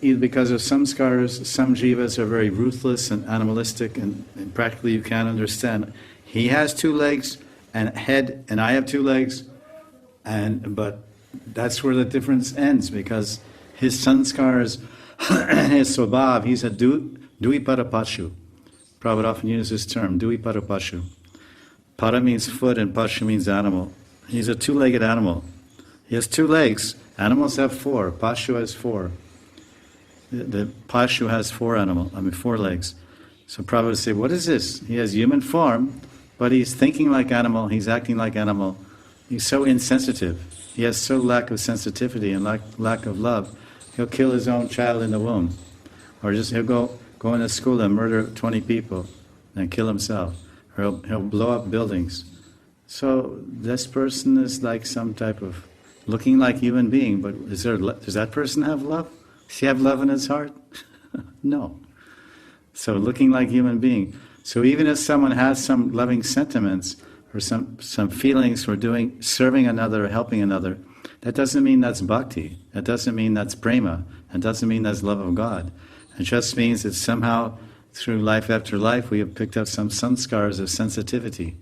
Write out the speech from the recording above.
either because of samskaras, some jivas are very ruthless and animalistic, and practically you can't understand. He has two legs and head, and I have two legs, but that's where the difference ends, because his sanskars and his swabhav, he's a dviparapashu. Prabhupada often uses this term, dviparapashu. Para means foot and pashu means animal. He's a two-legged animal. He has two legs. Animals have four. Pashu has four. The pashu has four legs. So Prabhupada would say, what is this? He has human form, but he's thinking like animal, he's acting like animal. He's so insensitive. He has so lack of sensitivity and lack of love. He'll kill his own child in the womb. Or just he'll go into school and murder 20 people and kill himself. Or he'll blow up buildings. So this person is like some type of looking like human being, but does that person have love? Does he have love in his heart? No. So looking like human being. So even if someone has some loving sentiments or some feelings for serving another or helping another, that doesn't mean that's bhakti. That doesn't mean that's prema. That doesn't mean that's love of God. It just means that somehow through life after life we have picked up some sanskars of sensitivity.